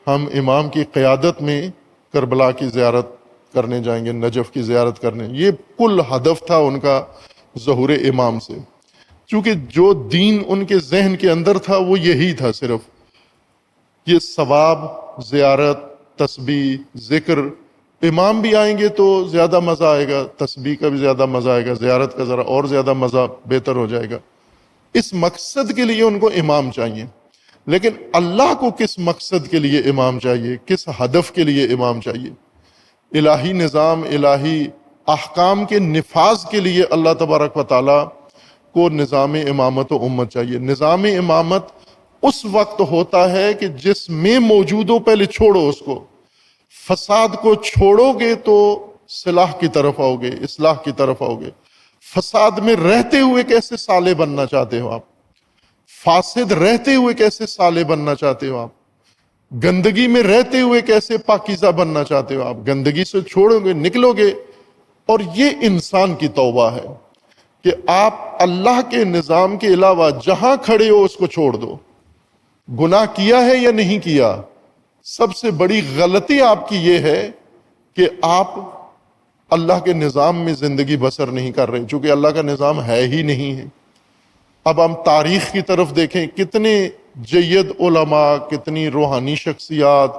ہم امام کی قیادت میں کربلا کی زیارت کرنے جائیں گے، نجف کی زیارت کرنے. یہ کل ہدف تھا ان کا ظہور امام سے، چونکہ جو دین ان کے ذہن کے اندر تھا وہ یہی تھا، صرف یہ ثواب، زیارت، تسبیح، ذکر. امام بھی آئیں گے تو زیادہ مزہ آئے گا، تسبیح کا بھی زیادہ مزہ آئے گا، زیارت کا ذرا اور زیادہ مزہ بہتر ہو جائے گا. اس مقصد کے لیے ان کو امام چاہیے. لیکن اللہ کو کس مقصد کے لیے امام چاہیے، کس ہدف کے لیے امام چاہیے؟ الہی نظام، الہی احکام کے نفاذ کے لیے اللہ تبارک و تعالیٰ کو نظام امامت و امت چاہیے. نظام امامت اس وقت ہوتا ہے کہ جس میں موجود ہو، پہلے چھوڑو اس کو. فساد کو چھوڑو گے تو صلاح کی طرف آؤ گے، اصلاح کی طرف آؤ گے. فساد میں رہتے ہوئے کیسے صالح بننا چاہتے ہو آپ؟ فاسد رہتے ہوئے کیسے صالح بننا چاہتے ہو آپ؟ گندگی میں رہتے ہوئے کیسے پاکیزہ بننا چاہتے ہو آپ؟ گندگی سے چھوڑو گے، نکلو گے. اور یہ انسان کی توبہ ہے کہ آپ اللہ کے نظام کے علاوہ جہاں کھڑے ہو اس کو چھوڑ دو. گناہ کیا ہے یا نہیں کیا؟ سب سے بڑی غلطی آپ کی یہ ہے کہ آپ اللہ کے نظام میں زندگی بسر نہیں کر رہے، چونکہ اللہ کا نظام ہے ہی نہیں ہے. اب ہم تاریخ کی طرف دیکھیں، کتنے جید علماء، کتنی روحانی شخصیات،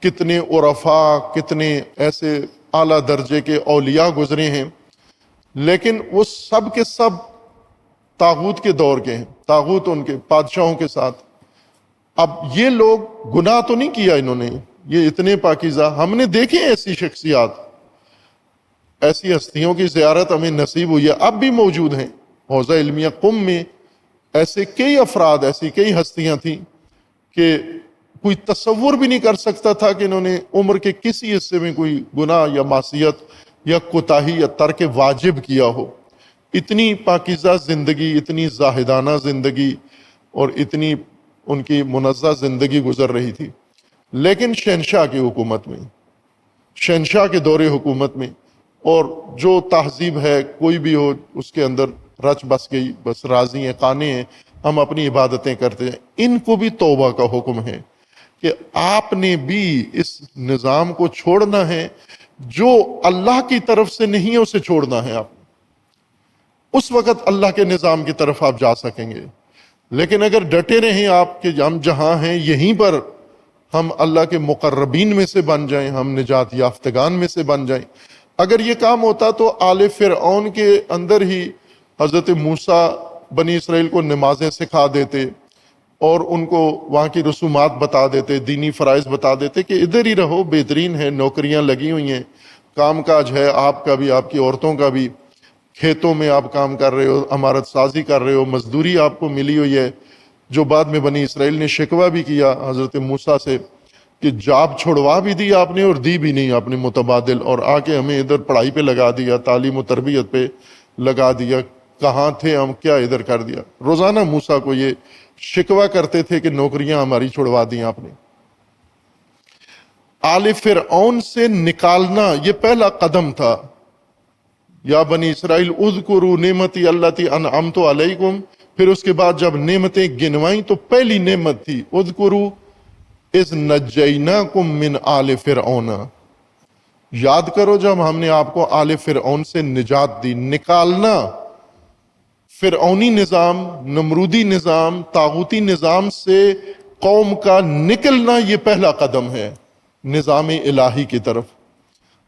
کتنے عرفاء، کتنے ایسے اعلیٰ درجے کے اولیاء گزرے ہیں، لیکن وہ سب کے سب طاغوت کے دور کے ہیں، طاغوت ان کے بادشاہوں کے ساتھ. اب یہ لوگ گناہ تو نہیں کیا انہوں نے، یہ اتنے پاکیزہ. ہم نے دیکھے ایسی شخصیات، ایسی ہستیوں کی زیارت ہمیں نصیب ہوئی ہے، اب بھی موجود ہیں. حوزہ علمیہ قم میں ایسے کئی افراد، ایسی کئی ہستیاں تھیں کہ کوئی تصور بھی نہیں کر سکتا تھا کہ انہوں نے عمر کے کسی حصے میں کوئی گناہ یا معصیت یا کوتاہی یا ترک واجب کیا ہو. اتنی پاکیزہ زندگی، اتنی زاہدانہ زندگی اور اتنی ان کی منزہ زندگی گزر رہی تھی. لیکن شہنشاہ کی حکومت میں، شہنشاہ کے دور حکومت میں، اور جو تہذیب ہے کوئی بھی ہو اس کے اندر رچ بس گئی، بس راضی ہیں، قانے ہیں، ہم اپنی عبادتیں کرتے ہیں. ان کو بھی توبہ کا حکم ہے کہ آپ نے بھی اس نظام کو چھوڑنا ہے. جو اللہ کی طرف سے نہیں ہے اسے چھوڑنا ہے آپ. اس وقت اللہ کے نظام کی طرف آپ جا سکیں گے. لیکن اگر ڈٹے رہیں آپ کہ ہم جہاں ہیں یہیں پر ہم اللہ کے مقربین میں سے بن جائیں، ہم نجات یافتگان میں سے بن جائیں. اگر یہ کام ہوتا تو آل فرعون کے اندر ہی حضرت موسیٰ بنی اسرائیل کو نمازیں سکھا دیتے اور ان کو وہاں کی رسومات بتا دیتے، دینی فرائض بتا دیتے کہ ادھر ہی رہو، بہترین ہے، نوکریاں لگی ہوئی ہیں، کام کاج ہے آپ کا بھی، آپ کی عورتوں کا بھی، کھیتوں میں آپ کام کر رہے ہو، عمارت سازی کر رہے ہو، مزدوری آپ کو ملی ہوئی ہے. جو بعد میں بنی اسرائیل نے شکوہ بھی کیا حضرت موسیٰ سے کہ جاب چھوڑوا بھی دی آپ نے اور دی بھی نہیں آپ نے متبادل، اور آ کے ہمیں ادھر پڑھائی پہ لگا دیا، تعلیم و تربیت پہ لگا دیا، کہاں تھے ہم، کیا ادھر کر دیا. روزانہ موسیٰ کو یہ شکوہ کرتے تھے کہ نوکریاں ہماری چھوڑوا دی آپ نے. آل فرعون سے نکالنا یہ پہلا قدم تھا. یا بنی اسرائیل اذکروا نعمتی التی انعمت علیکم. پھر اس کے بعد جب نعمتیں گنوائیں تو پہلی نعمت تھی اذکروا اذ نجیناکم من آل فرعون. یاد کرو جب ہم نے آپ کو آل فرعون سے نجات دی. نکالنا، فرعونی نظام، نمرودی نظام، طاغوتی نظام سے قوم کا نکلنا یہ پہلا قدم ہے نظام الہی کی طرف.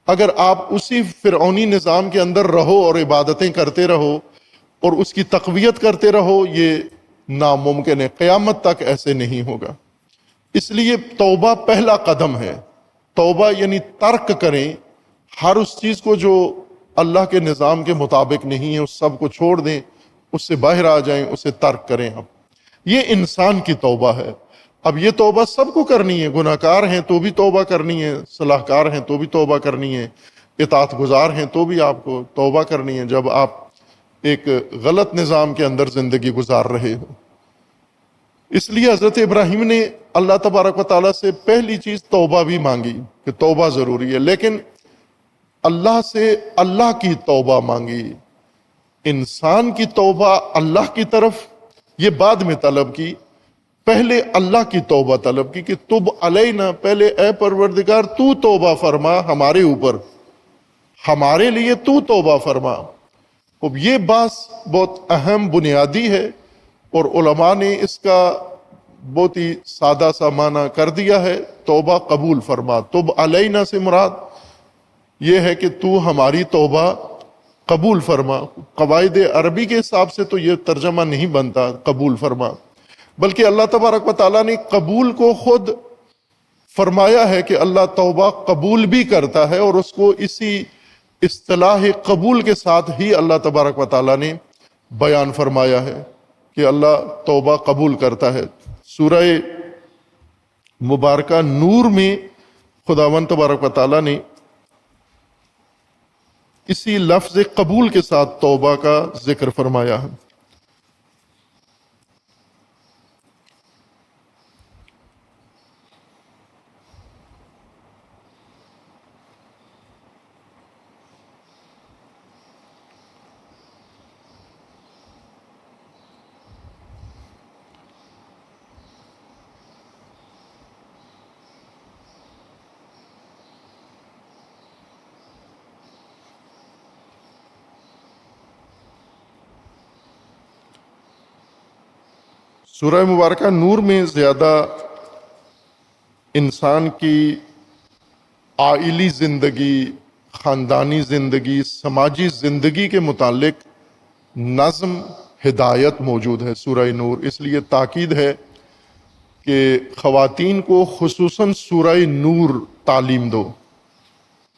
اگر آپ اسی فرعونی نظام کے اندر رہو اور عبادتیں کرتے رہو اور اس کی تقویت کرتے رہو، یہ ناممکن ہے، قیامت تک ایسے نہیں ہوگا. اس لیے توبہ پہلا قدم ہے. توبہ یعنی ترک کریں ہر اس چیز کو جو اللہ کے نظام کے مطابق نہیں ہے، اس سب کو چھوڑ دیں، اس سے باہر آ جائیں، اسے ترک کریں. اب یہ انسان کی توبہ ہے. اب یہ توبہ سب کو کرنی ہے، گناہ کار ہیں تو بھی توبہ کرنی ہے، صلاح کار ہیں تو بھی توبہ کرنی ہے، اطاعت گزار ہیں تو بھی آپ کو توبہ کرنی ہے جب آپ ایک غلط نظام کے اندر زندگی گزار رہے ہو. اس لیے حضرت ابراہیم نے اللہ تبارک و تعالیٰ سے پہلی چیز توبہ بھی مانگی کہ توبہ ضروری ہے، لیکن اللہ سے اللہ کی توبہ مانگی. انسان کی توبہ اللہ کی طرف یہ بعد میں طلب کی. پہلے اللہ کی توبہ طلب کی کہ تب علینا، پہلے اے پروردگار تو توبہ فرما ہمارے اوپر، ہمارے لیے تو توبہ فرما۔ اب یہ بات بہت اہم بنیادی ہے، اور علماء نے اس کا بہت ہی سادہ سا معنی کر دیا ہے، توبہ قبول فرما۔ تب علینا سے مراد یہ ہے کہ تو ہماری توبہ قبول فرما۔ قواعد عربی کے حساب سے تو یہ ترجمہ نہیں بنتا قبول فرما، بلکہ اللہ تبارک و تعالیٰ نے قبول کو خود فرمایا ہے کہ اللہ توبہ قبول بھی کرتا ہے، اور اس کو اسی اصطلاح قبول کے ساتھ ہی اللہ تبارک و تعالیٰ نے بیان فرمایا ہے کہ اللہ توبہ قبول کرتا ہے۔ سورہ مبارکہ نور میں خداوند تبارک و تعالیٰ نے اسی لفظ قبول کے ساتھ توبہ کا ذکر فرمایا ہے۔ سورہ مبارکہ نور میں زیادہ انسان کی عائلی زندگی، خاندانی زندگی، سماجی زندگی کے متعلق نظم، ہدایت موجود ہے سورہ نور۔ اس لیے تاکید ہے کہ خواتین کو خصوصاً سورہ نور تعلیم دو،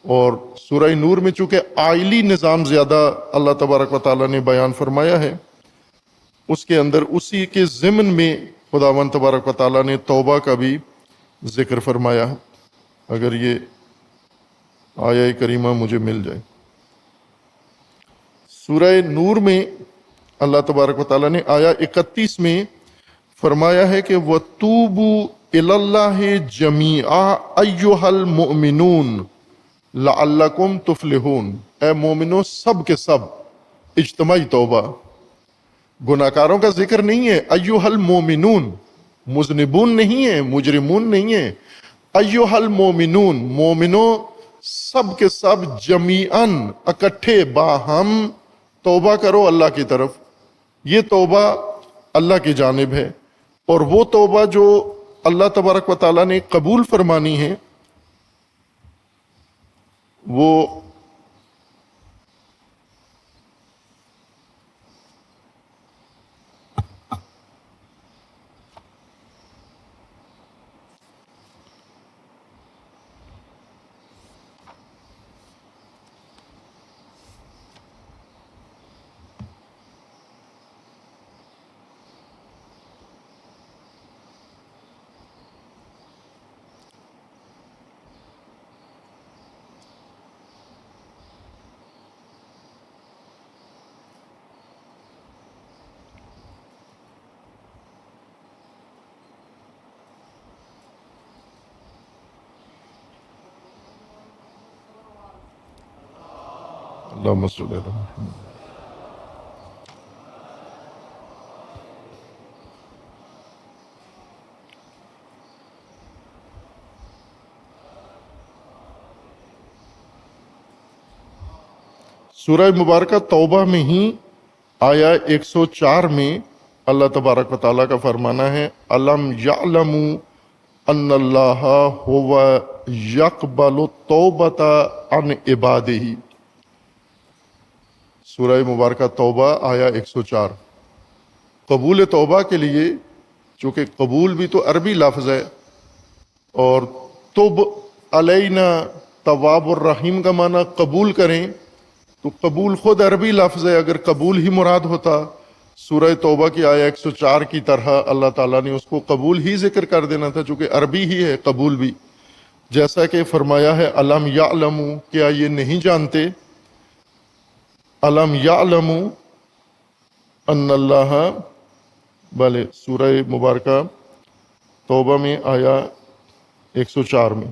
اور سورہ نور میں چونکہ عائلی نظام زیادہ اللہ تبارک و تعالیٰ نے بیان فرمایا ہے، اس کے اندر اسی کے ضمن میں خداوند تبارک و تعالیٰ نے توبہ کا بھی ذکر فرمایا ہے۔ اگر یہ آیہ کریمہ مجھے مل جائے۔ سورہ نور میں اللہ تبارک و تعالیٰ نے آیہ 31 میں فرمایا ہے کہ وَتُوبُوا إِلَى اللَّهِ جَمِيعًا أَيُّهَا الْمُؤْمِنُونَ لَعَلَّكُمْ تُفْلِحُونَ، اے مومنو سب کے سب اجتماعی توبہ۔ گناہکاروں کا ذکر نہیں ہے، ایھا المومنون، مذنبون نہیں ہے، مجرمون نہیں ہے، ایھا المومنون، مومنوں سب کے سب جمیعاً اکٹھے باہم توبہ کرو اللہ کی طرف۔ یہ توبہ اللہ کی جانب ہے، اور وہ توبہ جو اللہ تبارک و تعالیٰ نے قبول فرمانی ہے وہ اللہم صلی اللہ علیہ وسلم۔ سورہ مبارکہ توبہ میں ہی آیہ 104 میں اللہ تبارک و تعالیٰ کا فرمانا ہے الم یعلموا ان اللہ هو یقبل التوبۃ عن عبادہ۔ سورہ مبارکہ توبہ آیہ 104۔ قبول توبہ کے لیے، چونکہ قبول بھی تو عربی لفظ ہے، اور تب علینا تواب الرحیم کا معنی قبول کریں، تو قبول خود عربی لفظ ہے۔ اگر قبول ہی مراد ہوتا سورہ توبہ کی آیہ 104 کی طرح، اللہ تعالیٰ نے اس کو قبول ہی ذکر کر دینا تھا، چونکہ عربی ہی ہے قبول بھی۔ جیسا کہ فرمایا ہے الم یعلموا، کیا یہ نہیں جانتے، الم یعلموا ان اللہ، بلے سورہ مبارکہ توبہ میں آیا 104 میں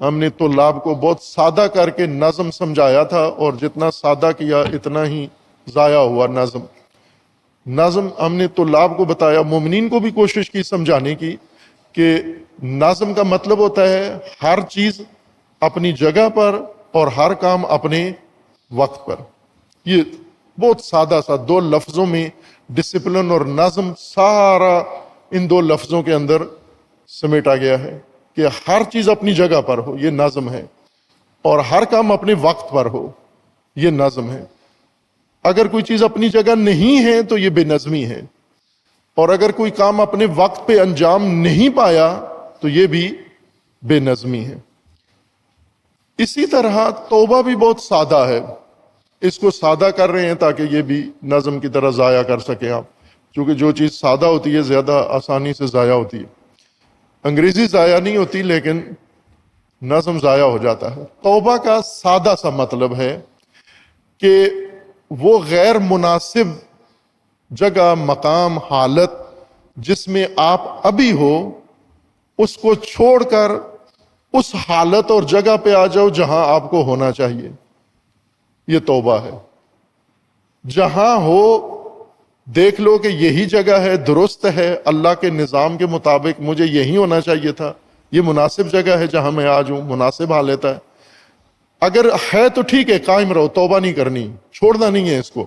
ہم نے طلاب کو بہت سادہ کر کے نظم سمجھایا تھا، اور جتنا سادہ کیا اتنا ہی ضائع ہوا نظم ہم نے طلاب کو بتایا، مومنین کو بھی کوشش کی سمجھانے کی کہ نظم کا مطلب ہوتا ہے ہر چیز اپنی جگہ پر اور ہر کام اپنے وقت پر۔ یہ بہت سادہ سا 2 لفظوں میں ڈسپلن اور نظم سارا ان 2 لفظوں کے اندر سمیٹا گیا ہے کہ ہر چیز اپنی جگہ پر ہو، یہ نظم ہے، اور ہر کام اپنے وقت پر ہو، یہ نظم ہے۔ اگر کوئی چیز اپنی جگہ نہیں ہے تو یہ بے نظمی ہے، اور اگر کوئی کام اپنے وقت پہ انجام نہیں پایا تو یہ بھی بے نظمی ہے۔ اسی طرح توبہ بھی بہت سادہ ہے، اس کو سادہ کر رہے ہیں تاکہ یہ بھی نظم کی طرح ضائع کر سکیں آپ، کیونکہ جو چیز سادہ ہوتی ہے زیادہ آسانی سے ضائع ہوتی ہے۔ انگریزی ضائع نہیں ہوتی لیکن نظم ضائع ہو جاتا ہے۔ توبہ کا سادہ سا مطلب ہے کہ وہ غیر مناسب جگہ، مقام، حالت جس میں آپ ابھی ہو، اس کو چھوڑ کر اس حالت اور جگہ پہ آ جاؤ جہاں آپ کو ہونا چاہیے، یہ توبہ ہے۔ جہاں ہو دیکھ لو کہ یہی جگہ ہے، درست ہے، اللہ کے نظام کے مطابق مجھے یہی ہونا چاہیے تھا، یہ مناسب جگہ ہے جہاں میں آج ہوں، مناسب حالت ہے۔ اگر ہے تو ٹھیک ہے، قائم رہو، توبہ نہیں کرنی، چھوڑنا نہیں ہے اس کو،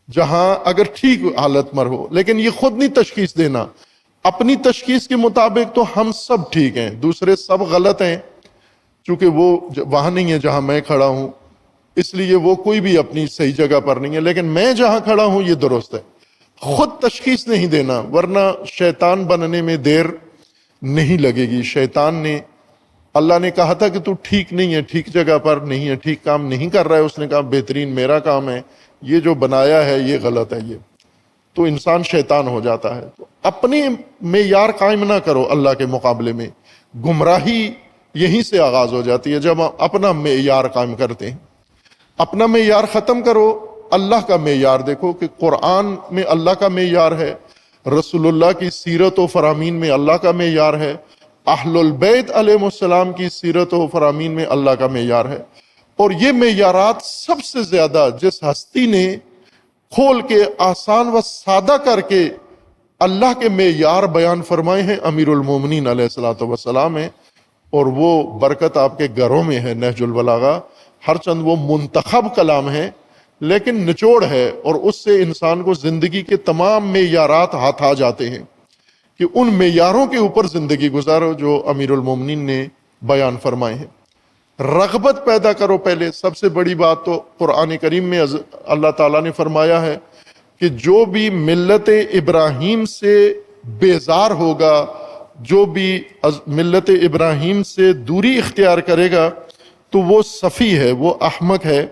جہاں اگر ٹھیک حالت مر ہو۔ لیکن یہ خود نہیں تشخیص دینا، اپنی تشخیص کے مطابق تو ہم سب ٹھیک ہیں، دوسرے سب غلط ہیں، چونکہ وہ وہاں نہیں ہے جہاں میں کھڑا ہوں، اس لیے وہ کوئی بھی اپنی صحیح جگہ پر نہیں ہے، لیکن میں جہاں کھڑا ہوں یہ درست ہے۔ خود تشخیص نہیں دینا، ورنہ شیطان بننے میں دیر نہیں لگے گی۔ شیطان نے، اللہ نے کہا تھا کہ تو ٹھیک نہیں ہے، ٹھیک جگہ پر نہیں ہے، ٹھیک کام نہیں کر رہا ہے، اس نے کہا بہترین میرا کام ہے، یہ جو بنایا ہے یہ غلط ہے، یہ تو انسان شیطان ہو جاتا ہے۔ تو اپنے معیار قائم نہ کرو اللہ کے مقابلے میں، گمراہی یہیں سے آغاز ہو جاتی ہے جب ہم اپنا معیار قائم کرتے ہیں۔ اپنا معیار ختم کرو، اللہ کا معیار دیکھو کہ قرآن میں اللہ کا معیار ہے، رسول اللہ کی سیرت و فرامین میں اللہ کا معیار ہے، اہل البیت علیہ السلام کی سیرت و فرامین میں اللہ کا معیار ہے۔ اور یہ معیارات سب سے زیادہ جس ہستی نے کھول کے آسان و سادہ کر کے اللہ کے معیار بیان فرمائے ہیں، امیر المومنین علیہ الصلوۃ والسلام ہیں، اور وہ برکت آپ کے گھروں میں ہے۔ نہج البلاغہ ہر چند وہ منتخب کلام ہے لیکن نچوڑ ہے، اور اس سے انسان کو زندگی کے تمام معیارات ہاتھ آ جاتے ہیں کہ ان معیاروں کے اوپر زندگی گزارو جو امیر المومنین نے بیان فرمائے ہیں۔ رغبت پیدا کرو، پہلے سب سے بڑی بات تو قرآن کریم میں اللہ تعالیٰ نے فرمایا ہے کہ جو بھی ملت ابراہیم سے بیزار ہوگا، جو بھی ملت ابراہیم سے دوری اختیار کرے گا تو وہ سفی ہے، وہ احمق ہے۔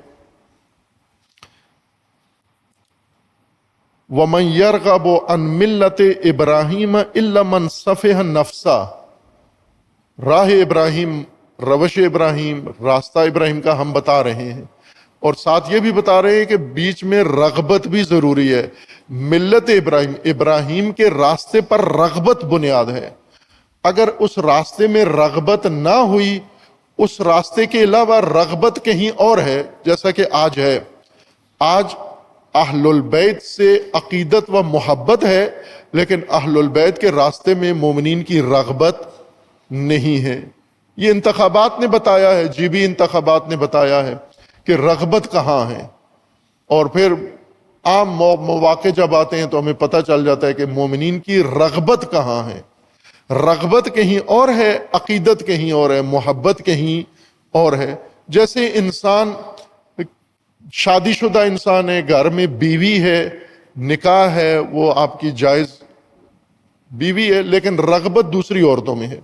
وَمَن يَرْغَبُ عَن مِلَّةِ إِبْرَاهِيمَ إِلَّا مَن سَفِهَ نَفْسَهُ۔ راہ ابراہیم، روش ابراہیم، راستہ ابراہیم کا ہم بتا رہے ہیں، اور ساتھ یہ بھی بتا رہے ہیں کہ بیچ میں رغبت بھی ضروری ہے۔ ملت ابراہیم، ابراہیم کے راستے پر رغبت بنیاد ہے۔ اگر اس راستے میں رغبت نہ ہوئی، اس راستے کے علاوہ رغبت کہیں اور ہے، جیسا کہ آج ہے، آج اہل البیت سے عقیدت و محبت ہے لیکن اہل البیت کے راستے میں مومنین کی رغبت نہیں ہے۔ یہ انتخابات نے بتایا ہے، جی بی انتخابات نے بتایا ہے کہ رغبت کہاں ہے، اور پھر عام مواقع جب آتے ہیں تو ہمیں پتہ چل جاتا ہے کہ مومنین کی رغبت کہاں ہے۔ رغبت کہیں اور ہے، عقیدت کہیں اور ہے، محبت کہیں اور ہے۔ جیسے انسان شادی شدہ انسان ہے، گھر میں بیوی ہے، نکاح ہے، وہ آپ کی جائز بیوی ہے، لیکن رغبت دوسری عورتوں میں ہے۔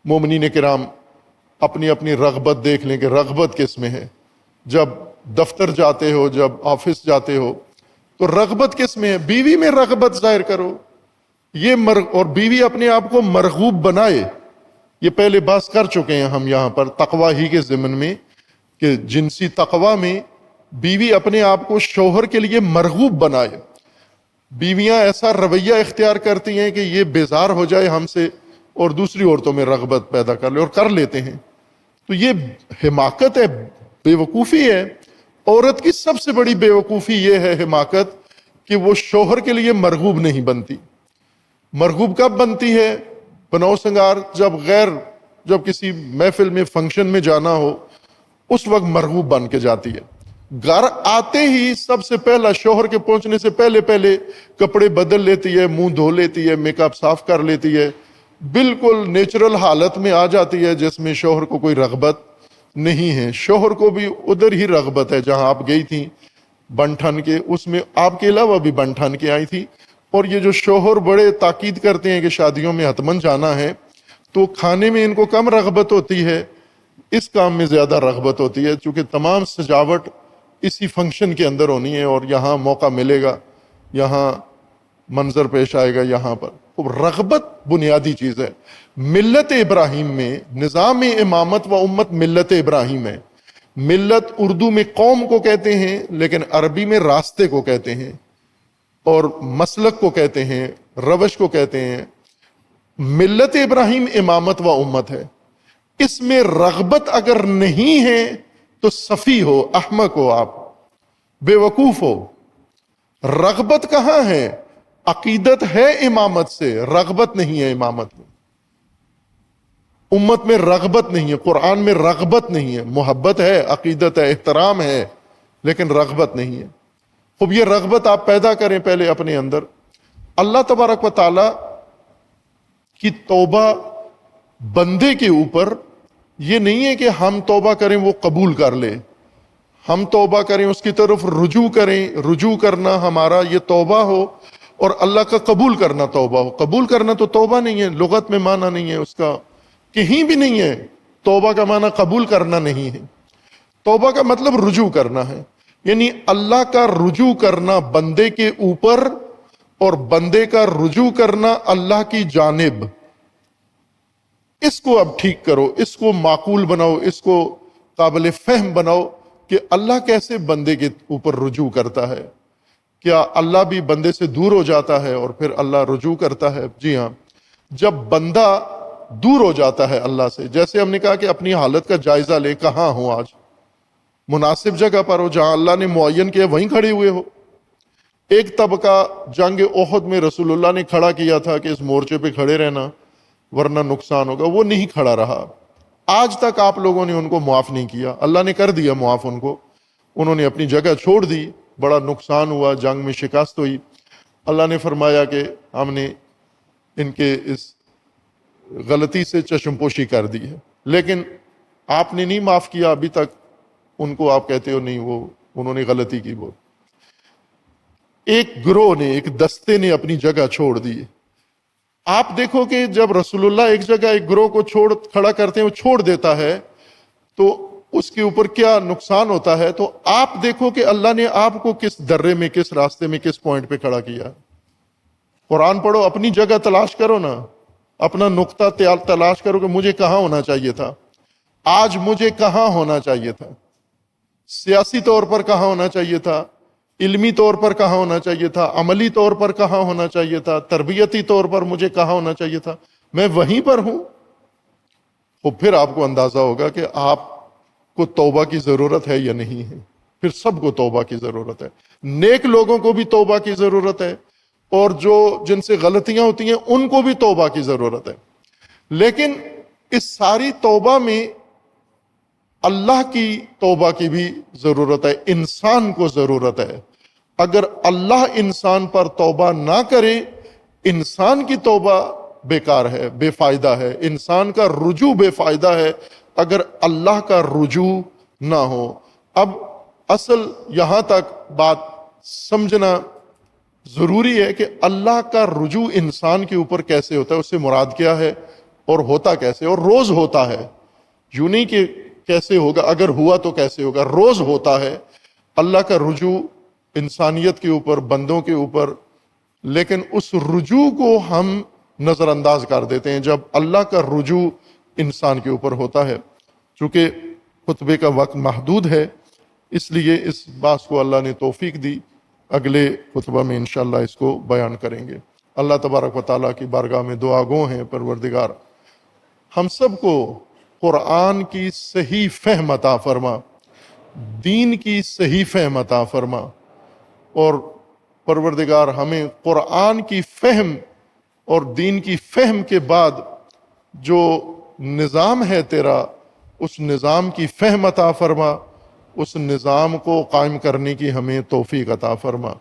مومنین کرام اپنی اپنی رغبت دیکھ لیں کہ رغبت کس میں ہے۔ جب دفتر جاتے ہو، جب آفس جاتے ہو تو رغبت کس میں ہے؟ بیوی میں رغبت ظاہر کرو، اور بیوی اپنے آپ کو مرغوب بنائے۔ یہ پہلے بحث کر چکے ہیں ہم یہاں پر تقوی ہی کے ضمن میں کہ جنسی تقوی میں بیوی اپنے آپ کو شوہر کے لیے مرغوب بنائے۔ بیویاں ایسا رویہ اختیار کرتی ہیں کہ یہ بیزار ہو جائے ہم سے اور دوسری عورتوں میں رغبت پیدا کر لے، اور کر لیتے ہیں۔ تو یہ حماقت ہے، بیوقوفی ہے۔ عورت کی سب سے بڑی بیوقوفی یہ ہے حماقت کہ وہ شوہر کے لیے مرغوب نہیں بنتی۔ مرغوب کب بنتی ہے؟ بنو سنگار جب کسی محفل میں فنکشن میں جانا ہو اس وقت مرغوب بن کے جاتی ہے۔ گھر آتے ہی سب سے پہلا شوہر کے پہنچنے سے پہلے کپڑے بدل لیتی ہے، منہ دھو لیتی ہے، میک اپ صاف کر لیتی ہے، بالکل نیچرل حالت میں آ جاتی ہے جس میں شوہر کو کوئی رغبت نہیں ہے۔ شوہر کو بھی ادھر ہی رغبت ہے جہاں آپ گئی تھی بن ٹھن کے، اس میں آپ کے علاوہ بھی بن ٹھن کے آئی تھی۔ اور یہ جو شوہر بڑے تاکید کرتے ہیں کہ شادیوں میں حتمن جانا ہے، تو کھانے میں ان کو کم رغبت ہوتی ہے، اس کام میں زیادہ رغبت ہوتی ہے، چونکہ تمام سجاوٹ اسی فنکشن کے اندر ہونی ہے اور یہاں موقع ملے گا، یہاں منظر پیش آئے گا یہاں پر۔ تو رغبت بنیادی چیز ہے۔ ملت ابراہیم میں نظام امامت و امت ملت ابراہیم ہے۔ ملت اردو میں قوم کو کہتے ہیں لیکن عربی میں راستے کو کہتے ہیں، اور مسلک کو کہتے ہیں، روش کو کہتے ہیں۔ ملت ابراہیم امامت و امت ہے۔ اس میں رغبت اگر نہیں ہے تو سفی ہو، احمق ہو، آپ بے وقوف ہو۔ رغبت کہاں ہے؟ عقیدت ہے امامت سے، رغبت نہیں ہے امامت میں۔ امت میں رغبت نہیں ہے، قرآن میں رغبت نہیں ہے۔ محبت ہے، عقیدت ہے، احترام ہے، لیکن رغبت نہیں ہے۔ خوب یہ رغبت آپ پیدا کریں پہلے اپنے اندر۔ اللہ تبارک و تعالی کی توبہ بندے کے اوپر یہ نہیں ہے کہ ہم توبہ کریں وہ قبول کر لے، ہم توبہ کریں اس کی طرف رجوع کریں، رجوع کرنا ہمارا یہ توبہ ہو، اور اللہ کا قبول کرنا توبہ ہو۔ قبول کرنا تو توبہ نہیں ہے، لغت میں معنی نہیں ہے اس کا، کہیں بھی نہیں ہے۔ توبہ کا معنی قبول کرنا نہیں ہے، توبہ کا مطلب رجوع کرنا ہے، یعنی اللہ کا رجوع کرنا بندے کے اوپر اور بندے کا رجوع کرنا اللہ کی جانب۔ اس کو اب ٹھیک کرو، اس کو معقول بناؤ، اس کو قابل فہم بناؤ کہ اللہ کیسے بندے کے اوپر رجوع کرتا ہے۔ کیا اللہ بھی بندے سے دور ہو جاتا ہے اور پھر اللہ رجوع کرتا ہے؟ جی ہاں، جب بندہ دور ہو جاتا ہے اللہ سے، جیسے ہم نے کہا کہ اپنی حالت کا جائزہ لے، کہاں ہو آج؟ مناسب جگہ پر ہو، جہاں اللہ نے معین کیا وہیں کھڑے ہوئے ہو۔ ایک طبقہ جنگ احد میں رسول اللہ نے کھڑا کیا تھا کہ اس مورچے پہ کھڑے رہنا ورنہ نقصان ہوگا، وہ نہیں کھڑا رہا۔ آج تک آپ لوگوں نے ان کو معاف نہیں کیا، اللہ نے کر دیا معاف ان کو، انہوں نے اپنی جگہ چھوڑ دی، بڑا نقصان ہوا، جنگ میں شکست ہوئی۔ اللہ نے فرمایا کہ ہم نے ان کے اس غلطی سے چشم پوشی کر دی ہے، لیکن آپ نے نہیں معاف کیا ابھی تک ان کو، آپ کہتے ہو نہیں وہ انہوں نے غلطی کی۔ وہ ایک گروہ نے، ایک دستے نے اپنی جگہ چھوڑ دی۔ آپ دیکھو کہ جب رسول اللہ ایک جگہ ایک گروہ کو کھڑا کرتے ہیں، وہ چھوڑ دیتا ہے تو اس کے اوپر کیا نقصان ہوتا ہے۔ تو آپ دیکھو کہ اللہ نے آپ کو کس درے میں، کس راستے میں، کس پوائنٹ پہ کھڑا کیا۔ قرآن پڑھو، اپنی جگہ تلاش کرو نا، اپنا نقطہ تلاش کرو کہ مجھے کہاں ہونا چاہیے تھا، آج مجھے کہاں ہونا چاہیے تھا، سیاسی طور پر کہاں ہونا چاہیے تھا، علمی طور پر کہاں ہونا چاہیے تھا، عملی طور پر کہاں ہونا چاہیے تھا، تربیتی طور پر مجھے کہاں ہونا چاہیے تھا، میں وہیں پر ہوں۔ تو پھر آپ کو اندازہ ہوگا کہ آپ کو توبہ کی ضرورت ہے یا نہیں ہے۔ پھر سب کو توبہ کی ضرورت ہے، نیک لوگوں کو بھی توبہ کی ضرورت ہے، اور جو جن سے غلطیاں ہوتی ہیں ان کو بھی توبہ کی ضرورت ہے۔ لیکن اس ساری توبہ میں اللہ کی توبہ کی بھی ضرورت ہے، انسان کو ضرورت ہے۔ اگر اللہ انسان پر توبہ نہ کرے، انسان کی توبہ بیکار ہے، بے فائدہ ہے، انسان کا رجوع بے فائدہ ہے اگر اللہ کا رجوع نہ ہو۔ اب اصل یہاں تک بات سمجھنا ضروری ہے کہ اللہ کا رجوع انسان کے اوپر کیسے ہوتا ہے، اس سے مراد کیا ہے اور ہوتا کیسے، اور روز ہوتا ہے، یوں نہیں کہ کیسے ہوگا، اگر ہوا تو کیسے ہوگا، روز ہوتا ہے اللہ کا رجوع انسانیت کے اوپر، بندوں کے اوپر۔ لیکن اس رجوع کو ہم نظر انداز کر دیتے ہیں جب اللہ کا رجوع انسان کے اوپر ہوتا ہے۔ چونکہ خطبے کا وقت محدود ہے، اس لیے اس بات کو اللہ نے توفیق دی، اگلے خطبہ میں انشاءاللہ اس کو بیان کریں گے۔ اللہ تبارک و تعالیٰ کی بارگاہ میں دعا گو ہیں، پروردگار ہم سب کو قرآن کی صحیح فہم عطا فرما، دین کی صحیح فہم عطا فرما، اور پروردگار ہمیں قرآن کی فہم اور دین کی فہم کے بعد جو نظام ہے تیرا، اس نظام کی فہم عطا فرما، اس نظام کو قائم کرنے کی ہمیں توفیق عطا فرما۔